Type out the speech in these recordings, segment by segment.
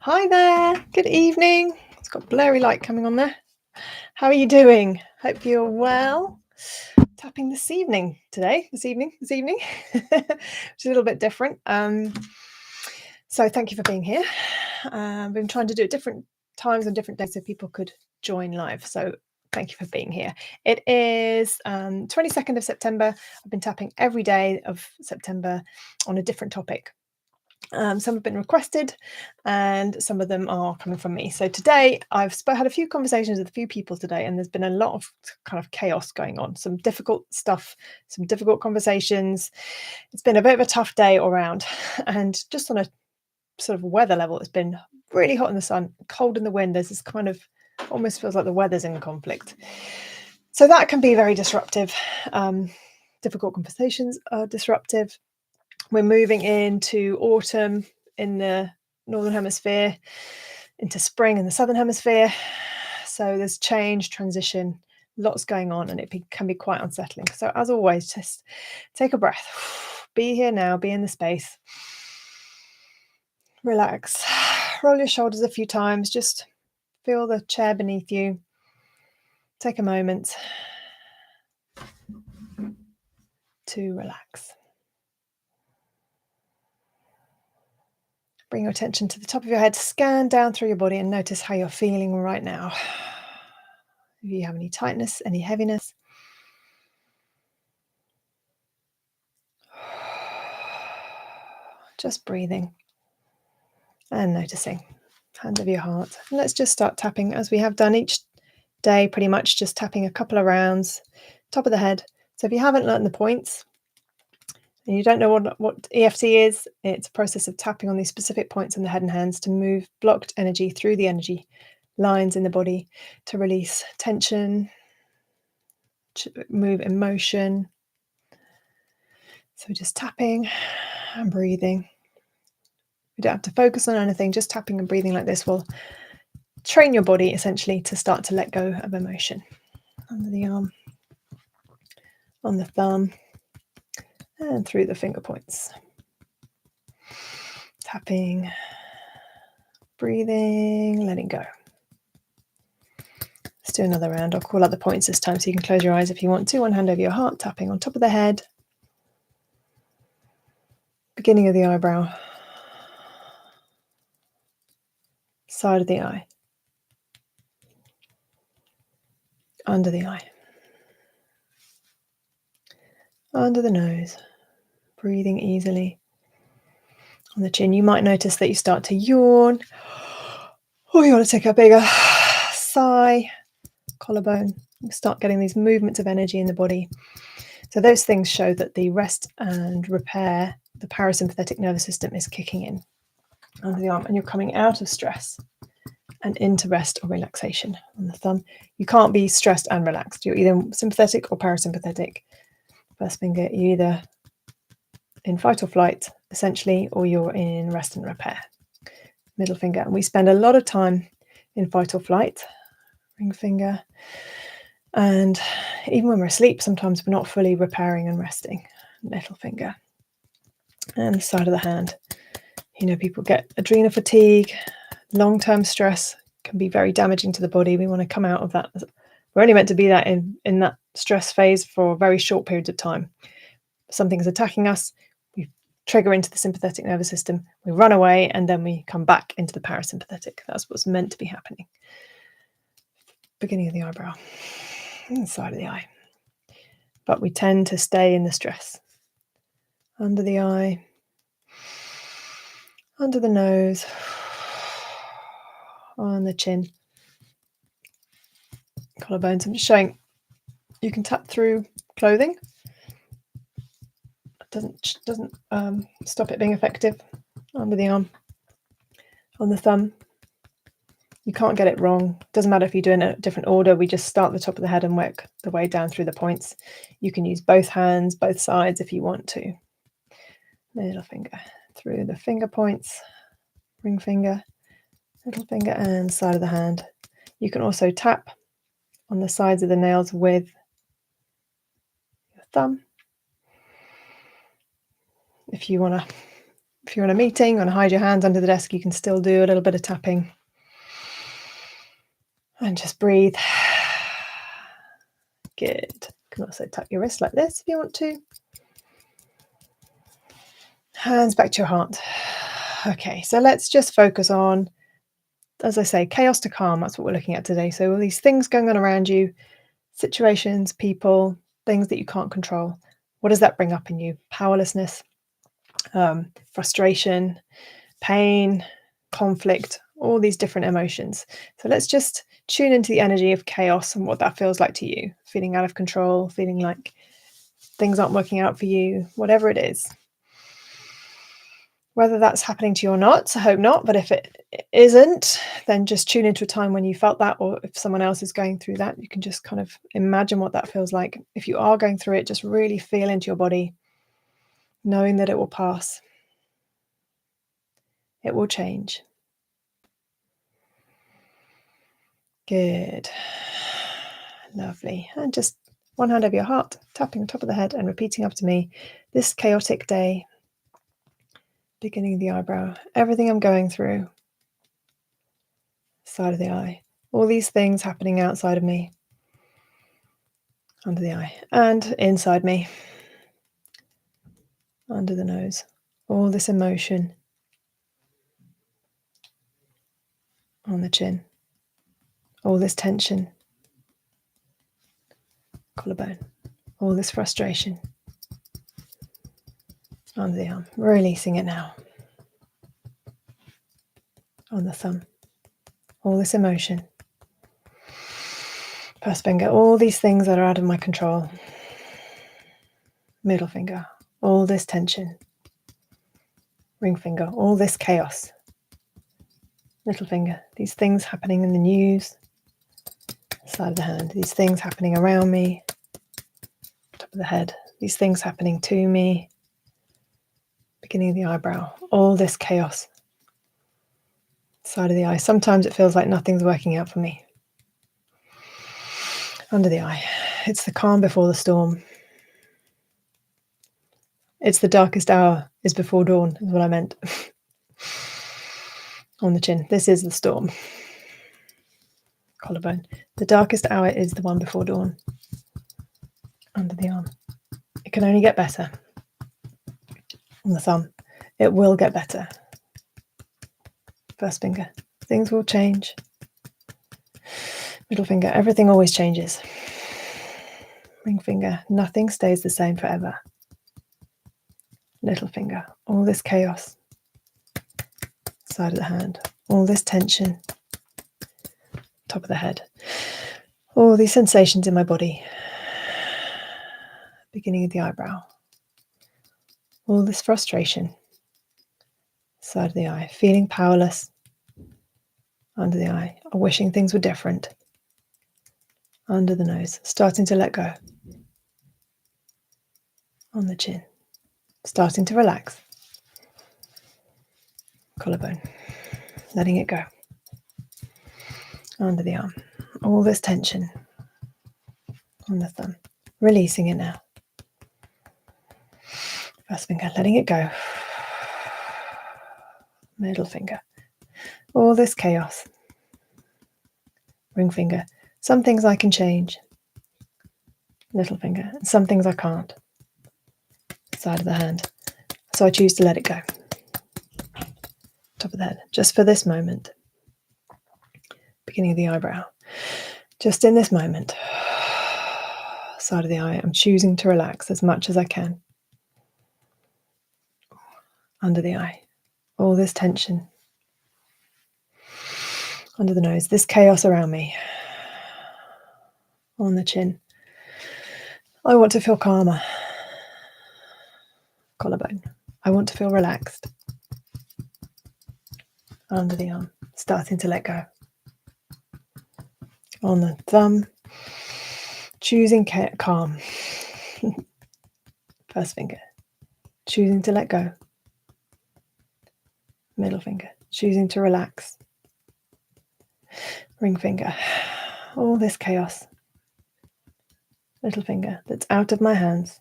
Hi there. Good evening. It's got blurry light coming on there. How are you doing? Hope you're well. Tapping this evening, this evening, which is a little bit different. So thank you for being here. I've been trying to do it different times and different days so people could join live. So thank you for being here. It is 22nd of September. I've been tapping every day of September on a different topic. Some have been requested and some of them are coming from me. So today I've had a few conversations with a few people today, and there's been a lot of kind of chaos going on, some difficult stuff, some difficult conversations. It's been a bit of a tough day all around. And just on a sort of weather level, it's been really hot in the sun, cold in the wind. There's this kind of almost feels like the weather's in conflict. So that can be very disruptive. Difficult conversations are disruptive. We're moving into autumn in the Northern Hemisphere, into spring in the Southern Hemisphere. So there's change, transition, lots going on, and it can be quite unsettling. So as always, just take a breath. Be here now, be in the space. Relax. Roll your shoulders a few times. Just feel the chair beneath you. Take a moment to relax. Bring your attention to the top of your head, scan down through your body and notice how you're feeling right now. If you have any tightness, any heaviness. Just breathing and noticing. Hand of your heart. And let's just start tapping as we have done each day, pretty much just tapping a couple of rounds, top of the head. So if you haven't learned the points, and you don't know what EFT is, it's a process of tapping on these specific points in the head and hands to move blocked energy through the energy lines in the body, to release tension, to move emotion. So we're just tapping and breathing. You don't have to focus on anything, just tapping and breathing like this will train your body essentially to start to let go of emotion. Under the arm, on the thumb, and through the finger points. Tapping, breathing, letting go. Let's do another round. I'll call out the points this time so you can close your eyes if you want to. One hand over your heart, tapping on top of the head. Beginning of the eyebrow. Side of the eye. Under the eye. Under the nose. Breathing easily. On the chin, you might notice that you start to yawn, or you want to take a bigger sigh, collarbone. You start getting these movements of energy in the body. So those things show that the rest and repair, the parasympathetic nervous system is kicking in under the arm, and you're coming out of stress and into rest or relaxation. On the thumb, you can't be stressed and relaxed. You're either sympathetic or parasympathetic. First finger, you're either in fight or flight, essentially, or you're in rest and repair. Middle finger, and we spend a lot of time in fight or flight. Ring finger, and even when we're asleep, sometimes we're not fully repairing and resting. Little finger, and the side of the hand. You know, people get adrenal fatigue, long-term stress can be very damaging to the body. We want to come out of that. We're only meant to be that in that stress phase for very short periods of time. Something's attacking us, we trigger into the sympathetic nervous system, we run away, and then we come back into the parasympathetic. That's what's meant to be happening. Beginning of the eyebrow, inside of the eye. But we tend to stay in the stress. Under the eye, under the nose, on the chin, collarbones. I'm just showing you can tap through clothing. It doesn't stop it being effective. Under the arm, on the thumb. You can't get it wrong. Doesn't matter if you do it in a different order. We just start at the top of the head and work the way down through the points. You can use both hands, both sides if you want to. Middle finger through the finger points, ring finger, little finger, and side of the hand. You can also tap on the sides of the nails with your thumb. If you're you're in a meeting, you want to hide your hands under the desk, you can still do a little bit of tapping. And just breathe. Good. You can also tap your wrist like this if you want to. Hands back to your heart. Okay, so let's just focus on, as I say, chaos to calm. That's what we're looking at today. So all these things going on around you, situations, people, things that you can't control. What does that bring up in you? Powerlessness, frustration, pain, conflict, all these different emotions. So let's just tune into the energy of chaos and what that feels like to you. Feeling out of control, feeling like things aren't working out for you, whatever it is. Whether that's happening to you or not, I hope not, but if it isn't, then just tune into a time when you felt that, or if someone else is going through that, you can just kind of imagine what that feels like. If you are going through it, just really feel into your body, knowing that it will pass. It will change. Good. Lovely. And just one hand over your heart, tapping on top of the head and repeating after me. This chaotic day, beginning of the eyebrow, everything I'm going through, side of the eye, all these things happening outside of me, under the eye, and inside me, under the nose, all this emotion on the chin, all this tension, collarbone, all this frustration under the arm, releasing it now, on the thumb, all this emotion, first finger, all these things that are out of my control, middle finger, all this tension, ring finger, all this chaos, little finger, these things happening in the news, side of the hand, these things happening around me, top of the head, these things happening to me, beginning of the eyebrow, all this chaos, side of the eye. Sometimes it feels like nothing's working out for me. Under the eye, it's the calm before the storm. It's the darkest hour is before dawn, is what I meant. On the chin, this is the storm. Collarbone, the darkest hour is the one before dawn. Under the arm, it can only get better. On the thumb, it will get better. First finger, things will change. Middle finger, everything always changes. Ring finger, nothing stays the same forever. Little finger, all this chaos. Side of the hand, all this tension. Top of the head, all these sensations in my body. Beginning of the eyebrow, all this frustration. Side of the eye, feeling powerless. Under the eye, wishing things were different. Under the nose, starting to let go. On the chin, starting to relax. Collarbone, letting it go. Under the arm, all this tension. On the thumb, releasing it now. First finger, letting it go. Middle finger, all this chaos. Ring finger, some things I can change. Little finger, some things I can't. Side of the hand, so I choose to let it go. Top of the head, just for this moment. Beginning of the eyebrow, just in this moment. Side of the eye, I'm choosing to relax as much as I can. Under the eye, all this tension. Under the nose, this chaos around me. On the chin, I want to feel calmer. Collarbone, I want to feel relaxed. Under the arm, starting to let go. On the thumb, choosing calm. First finger, choosing to let go. Middle finger, choosing to relax. Ring finger, all this chaos. Little finger that's out of my hands.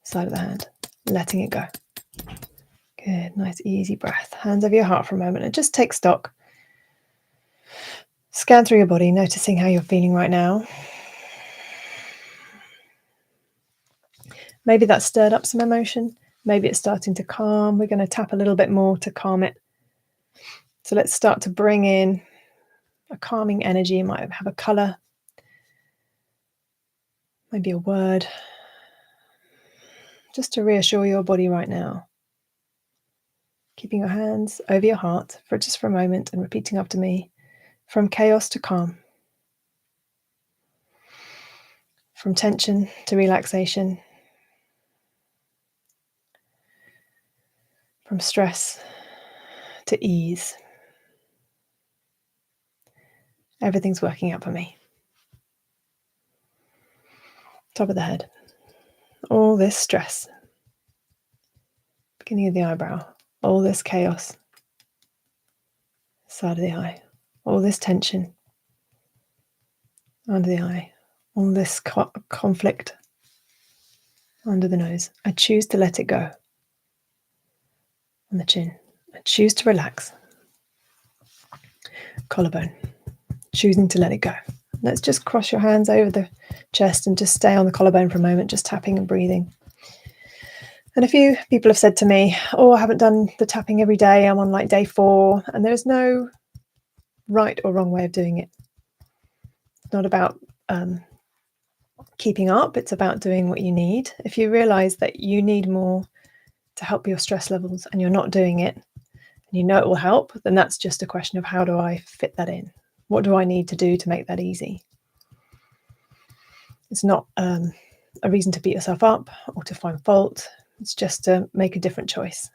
Side of the hand, letting it go. Good, nice easy breath. Hands over your heart for a moment and just take stock. Scan through your body, noticing how you're feeling right now. Maybe that's stirred up some emotion. Maybe it's starting to calm. We're going to tap a little bit more to calm it. So let's start to bring in a calming energy. It might have a color, maybe a word, just to reassure your body right now. Keeping your hands over your heart for just for a moment and repeating after me. From chaos to calm. From tension to relaxation. From stress to ease. Everything's working out for me. Top of the head. All this stress. Beginning of the eyebrow. All this chaos. Side of the eye. All this tension. Under the eye. All this conflict. Under the nose. I choose to let it go. On the chin. I choose to relax. Collarbone. Choosing to let it go. Let's just cross your hands over the chest and just stay on the collarbone for a moment, just tapping and breathing. And a few people have said to me, oh, I haven't done the tapping every day. I'm on like day 4. And there's no right or wrong way of doing it. It's not about keeping up. It's about doing what you need. If you realize that you need more to help your stress levels and you're not doing it, and you know it will help, then that's just a question of how do I fit that in? What do I need to do to make that easy? It's not a reason to beat yourself up or to find fault. It's just to make a different choice.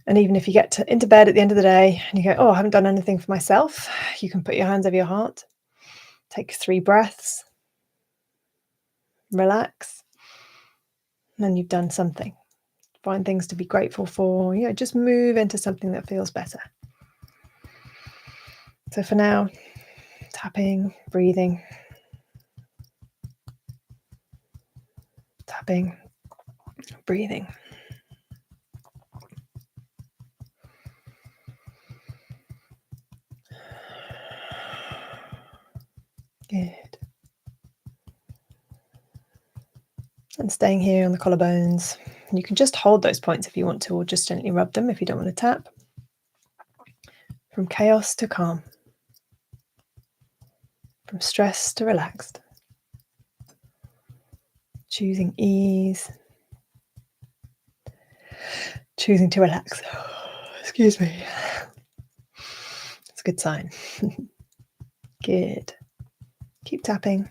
And even if you get into bed at the end of the day and you go, oh, I haven't done anything for myself, you can put your hands over your heart, take 3 breaths, relax, and then you've done something. Find things to be grateful for, just move into something that feels better. So for now, tapping, breathing, tapping, breathing. Good. And staying here on the collarbones. And you can just hold those points if you want to, or just gently rub them if you don't want to tap. From chaos to calm. From stress to relaxed. Choosing ease. Choosing to relax. Excuse me. It's a good sign. Good. Keep tapping.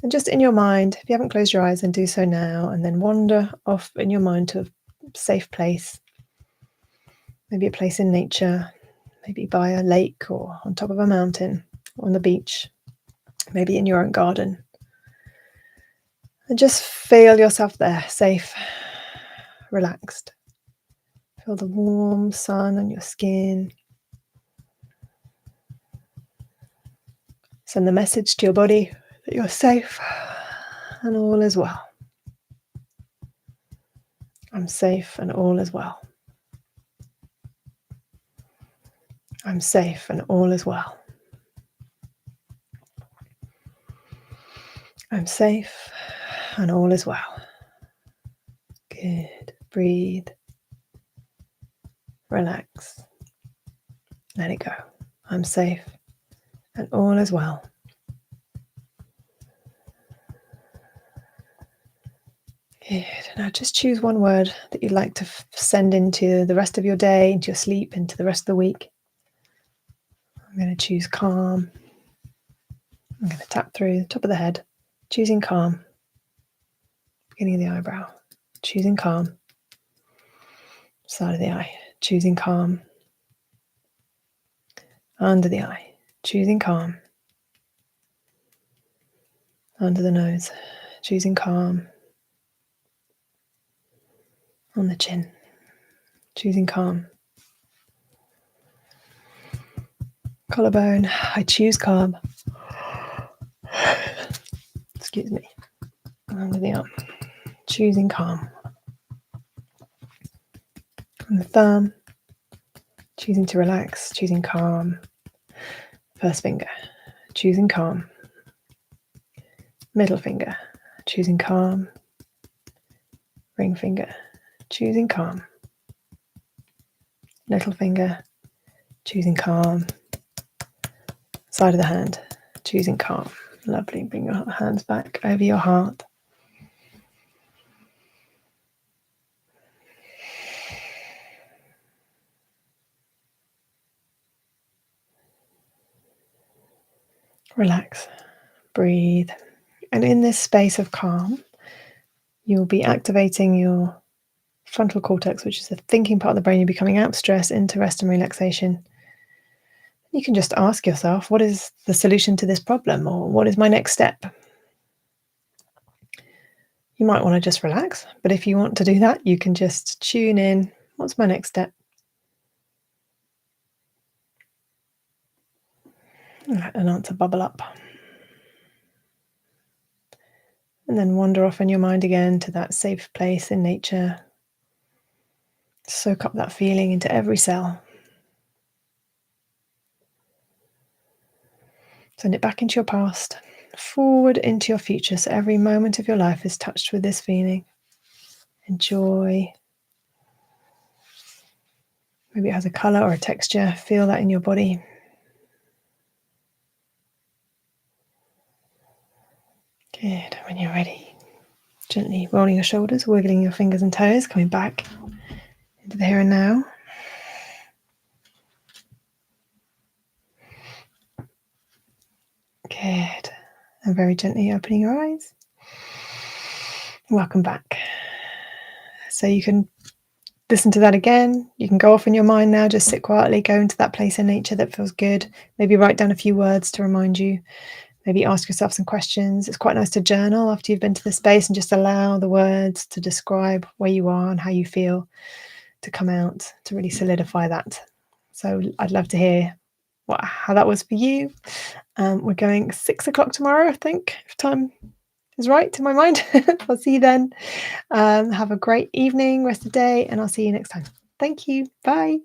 And just in your mind, if you haven't closed your eyes, then do so now, and then wander off in your mind to a safe place. Maybe a place in nature, maybe by a lake or on top of a mountain, or on the beach, maybe in your own garden. And just feel yourself there, safe, relaxed. Feel the warm sun on your skin. Send the message to your body that you're safe and all is well. I'm safe and all is well. I'm safe and all is well. I'm safe and all is well. Good. Breathe. Relax. Let it go. I'm safe and all is well. Good. Now just choose one word that you'd like to send into the rest of your day, into your sleep, into the rest of the week. I'm going to choose calm. I'm going to tap through the top of the head, choosing calm. Beginning of the eyebrow, choosing calm. Side of the eye, choosing calm. Under the eye, choosing calm. Under the nose, choosing calm. On the chin, choosing calm. Collarbone, I choose calm. Excuse me. Under the arm, choosing calm. From the thumb, choosing to relax, choosing calm. First finger, choosing calm. Middle finger, choosing calm. Ring finger, choosing calm. Little finger, choosing calm. Side of the hand, choosing calm. Lovely. Bring your hands back over your heart. Relax, breathe. And in this space of calm, you'll be activating your frontal cortex, which is the thinking part of the brain. You'll be coming out of stress into rest and relaxation. You can just ask yourself, what is the solution to this problem? Or what is my next step? You might want to just relax, but if you want to do that, you can just tune in. What's my next step? Let an answer bubble up. And then wander off in your mind again to that safe place in nature. Soak up that feeling into every cell. Send it back into your past, forward into your future. So every moment of your life is touched with this feeling. Enjoy. Maybe it has a color or a texture. Feel that in your body. Good. When you're ready, gently rolling your shoulders, wiggling your fingers and toes, coming back into the here and now. Good. And very gently opening your eyes. Welcome back. So you can listen to that again. You can go off in your mind now, just sit quietly, go into that place in nature that feels good. Maybe write down a few words to remind you. Maybe ask yourself some questions. It's quite nice to journal after you've been to the space and just allow the words to describe where you are and how you feel to come out, to really solidify that. So I'd love to hear how that was for you. We're going 6 o'clock tomorrow, I think, if time is right to my mind. I'll see you then. Have a great evening, rest of the day, and I'll see you next time. Thank you. Bye.